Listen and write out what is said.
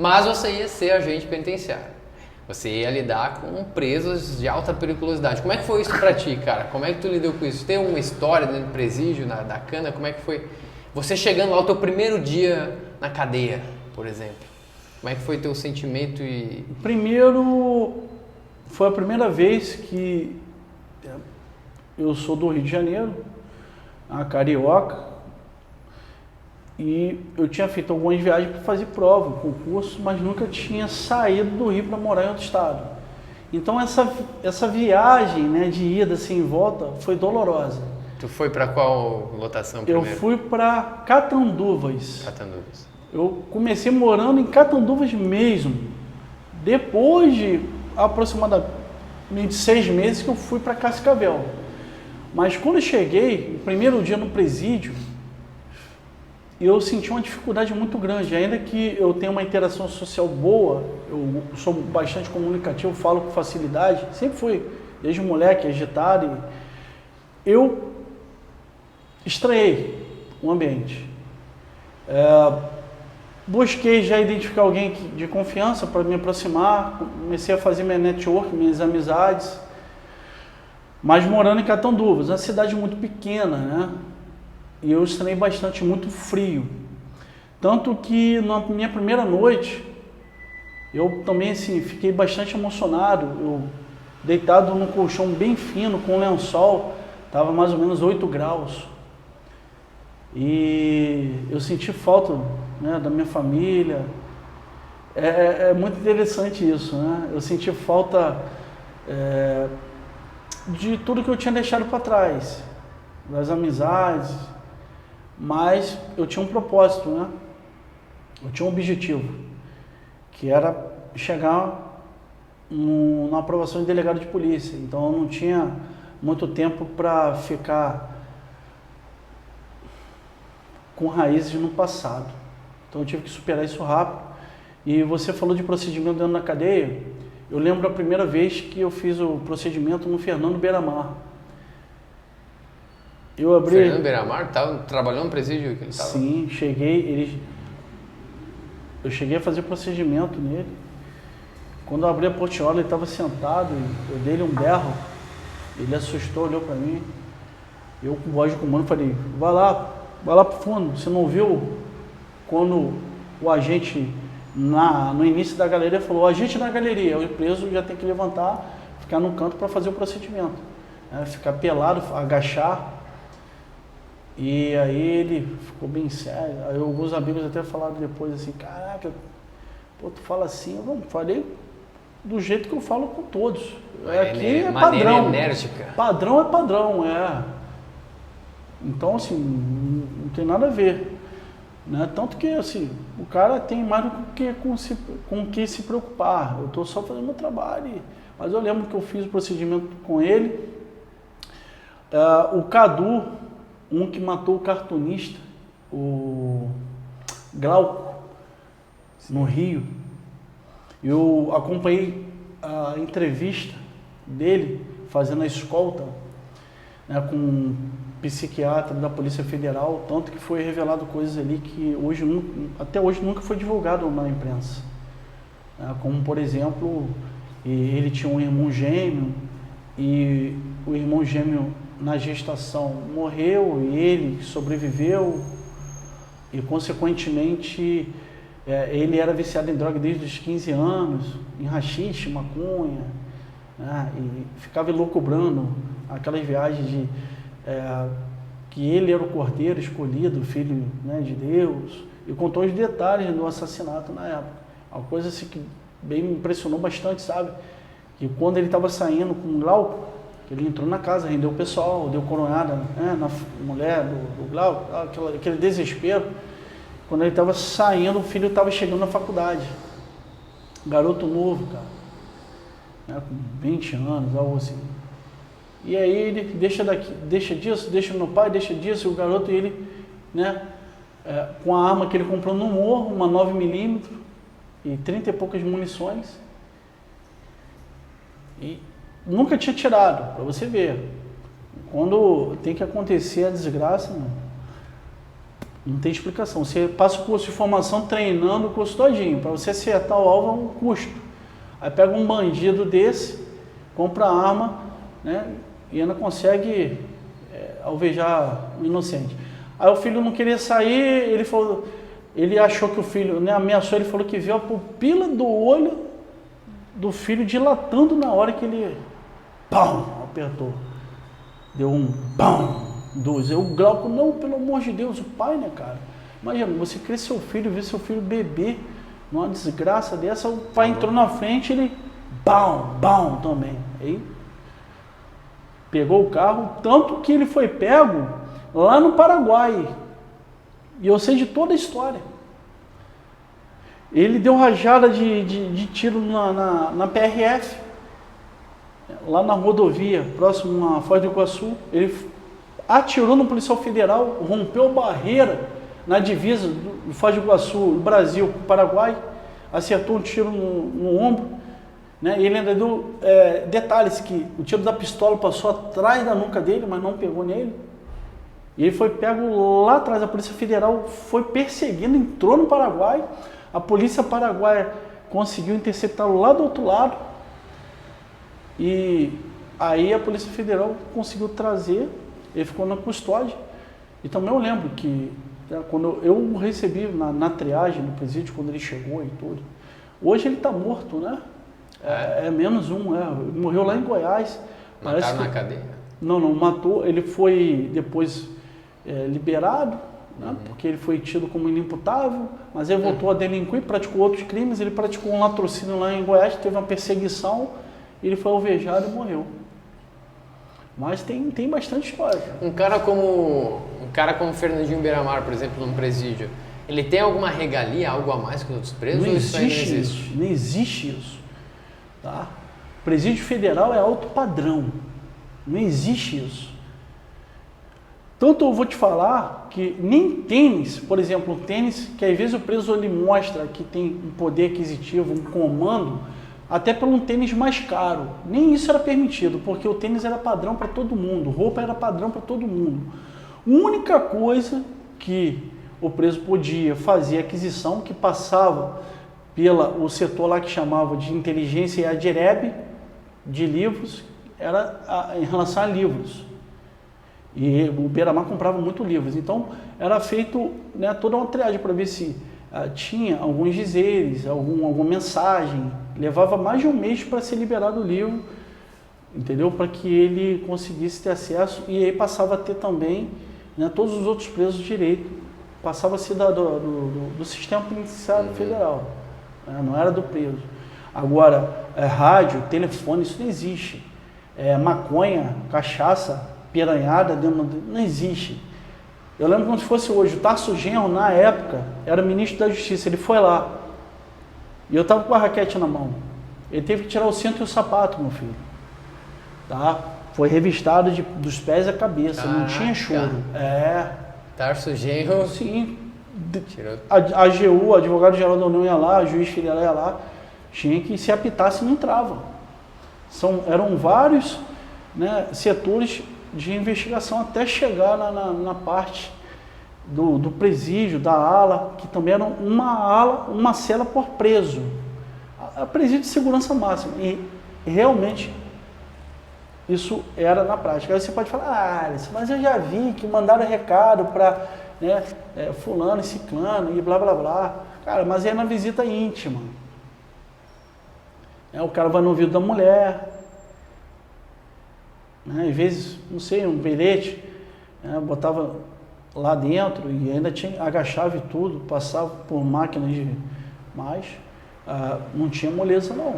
Mas você ia ser agente penitenciário. Você ia lidar com presos de alta periculosidade. Como é que foi isso pra ti, cara? Como é que tu lidou com isso? Tem uma história dentro do presídio, da cana? Como é que foi? Você chegando lá, o teu primeiro dia na cadeia, por exemplo. Como é que foi teu sentimento e... Primeiro, foi a primeira vez que eu sou do Rio de Janeiro, a carioca, e eu tinha feito algumas viagens para fazer prova, concurso, mas nunca tinha saído do Rio para morar em outro estado. Então essa viagem, né, de ida assim em volta foi dolorosa. Tu foi para qual lotação primeiro? Eu fui para Catanduvas. Catanduvas. Eu comecei morando em Catanduvas mesmo. Depois de aproximadamente 6 meses que eu fui para Cascavel. Mas quando eu cheguei, o primeiro dia no presídio, eu senti uma dificuldade muito grande. Ainda que eu tenha uma interação social boa, eu sou bastante comunicativo, falo com facilidade, sempre fui, desde moleque, agitado, eu estranhei o ambiente. Busquei já identificar alguém de confiança para me aproximar, comecei a fazer minha network, minhas amizades, mas morando em Catanduvas, uma cidade muito pequena, né? E eu estranhei bastante, muito frio. Tanto que na minha primeira noite, eu também assim, fiquei bastante emocionado. Eu deitado num colchão bem fino, com lençol, estava mais ou menos 8 graus. E eu senti falta, né, da minha família. É muito interessante isso, né? Eu senti falta de tudo que eu tinha deixado para trás, das amizades. Mas eu tinha um propósito, né? Eu tinha um objetivo, que era chegar na aprovação de delegado de polícia. Então eu não tinha muito tempo para ficar com raízes no passado. Então eu tive que superar isso rápido. E você falou de procedimento dentro da cadeia. Eu lembro a primeira vez que eu fiz o procedimento no Fernando Beiramar. Eu abri... Fernando Beiramar trabalhou no presídio que ele estava? Sim, eu cheguei a fazer procedimento nele. Quando eu abri a portiola, ele estava sentado, eu dei-lhe um berro, ele assustou, olhou para mim. Eu com voz de comando falei, vai lá pro fundo. Você não viu quando o agente no início da galeria falou, o agente na galeria, o preso já tem que levantar, ficar no canto para fazer o procedimento, ficar pelado, agachar. E aí ele ficou bem sério. Aí alguns amigos até falaram depois assim, caraca, pô, tu fala assim. Eu não falei do jeito que eu falo com todos. Aqui é padrão. Enérgica. Padrão é padrão, Então, assim, não tem nada a ver. Né? Tanto que, assim, o cara tem mais do que com que se preocupar. Eu estou só fazendo meu trabalho. Mas eu lembro que eu fiz o procedimento com ele. O Cadu, um que matou o cartunista, o Glauco, no Rio. Eu acompanhei a entrevista dele, fazendo a escolta, né, com um psiquiatra da Polícia Federal, tanto que foi revelado coisas ali que até hoje nunca foi divulgado na imprensa. Como, por exemplo, ele tinha um irmão gêmeo, e o irmão gêmeo na gestação morreu, e ele sobreviveu, e consequentemente ele era viciado em droga desde os 15 anos, em haxixe, maconha, né, e ficava elucubrando aquelas viagens que ele era o cordeiro escolhido, filho, né, de Deus, e contou os detalhes do assassinato na época. Uma coisa assim que bem me impressionou bastante, sabe? Que quando ele estava saindo com o Glauco, ele entrou na casa, rendeu o pessoal, deu coronhada, né, na mulher do Glauco, aquele desespero. Quando ele estava saindo, o filho estava chegando na faculdade. Garoto novo, cara, né, com 20 anos, algo assim. E aí ele deixa disso, deixa meu pai, deixa disso, e o garoto, ele, né, com a arma que ele comprou no morro, uma 9mm, e 30 e poucas munições, e nunca tinha tirado, para você ver. Quando tem que acontecer a desgraça, mano, Não tem explicação. Você passa o curso de formação treinando o curso todinho. Para você acertar o alvo é um custo. Aí pega um bandido desse, compra arma, né, e ainda consegue alvejar um inocente. Aí o filho não queria sair, ele achou que o filho, né, ameaçou, ele falou que viu a pupila do olho do filho dilatando na hora que ele, pão, apertou. Deu um pão. O Glauco, não, pelo amor de Deus, o pai, né, cara? Imagina, você crer seu filho, ver seu filho beber numa desgraça dessa, o pai entrou na frente, ele, bam também. Aí, pegou o carro, tanto que ele foi pego lá no Paraguai. E eu sei de toda a história. Ele deu rajada de tiro na PRF, lá na rodovia, próximo a Foz do Iguaçu. Ele atirou no policial federal, rompeu barreira na divisa do Foz do Iguaçu, do Brasil com o Paraguai, acertou um tiro no ombro, né? E ele ainda deu detalhes que o tiro da pistola passou atrás da nuca dele, mas não pegou nele. E ele foi pego lá atrás, a Polícia Federal foi perseguindo, entrou no Paraguai, a Polícia Paraguaia conseguiu interceptá-lo lá do outro lado, e aí a Polícia Federal conseguiu trazer. Ele ficou na custódia. E também eu lembro que quando eu recebi na triagem, no presídio, quando ele chegou e tudo. Hoje ele está morto, né? É menos um, Ele morreu lá em Goiás. Mataram na cadeia? Não, matou. Ele foi depois liberado, né? Porque ele foi tido como inimputável, mas ele voltou a delinquir, praticou outros crimes. Ele praticou um latrocínio lá em Goiás, teve uma perseguição, ele foi alvejado e morreu. Mas tem bastante história, cara. Um cara como Fernandinho Beiramar, por exemplo, num presídio, ele tem alguma regalia, algo a mais que os outros presos? Não existe isso. Não existe isso. Tá? Presídio federal é alto padrão. Não existe isso. Tanto eu vou te falar que nem tênis, por exemplo, o tênis, que às vezes o preso ele mostra que tem um poder aquisitivo, um comando, até por um tênis mais caro. Nem isso era permitido, porque o tênis era padrão para todo mundo, roupa era padrão para todo mundo. A única coisa que o preso podia fazer aquisição, que passava pelo setor lá que chamava de inteligência e ADIREB, de livros, era em relação a livros. E o Beiramar comprava muito livros, então era feito, né, toda uma triagem para ver se tinha alguns dizeres, alguma mensagem. Levava mais de um mês para ser liberado o livro, entendeu? Para que ele conseguisse ter acesso, e aí passava a ter também, né, todos os outros presos de direito, passava a ser do sistema penitenciário federal, né? Não era do preso. Agora, rádio, telefone, isso não existe. Maconha, cachaça, piranhada, não existe. Eu lembro como se fosse hoje, o Tarso Genro, na época, era ministro da Justiça, ele foi lá, e eu estava com a raquete na mão. Ele teve que tirar o cinto e o sapato, meu filho. Tá? Foi revistado dos pés à cabeça, não tinha choro. Tarso Genro. Sim. A AGU, o advogado-geral da União ia lá, o juiz federal ia lá, tinha que se apitasse não entrava. Eram vários, né, setores de investigação até chegar na parte do presídio, da ala, que também era uma cela por preso. A presídio de segurança máxima. E realmente isso era na prática. Aí você pode falar, mas eu já vi que mandaram recado para, né, fulano e ciclano e blá blá blá. Cara, mas é na visita íntima. O cara vai no ouvido da mulher, né, às vezes, não sei, um bilhete, né, botava lá dentro e ainda agachava e tudo, passava por máquinas mas não tinha moleza não.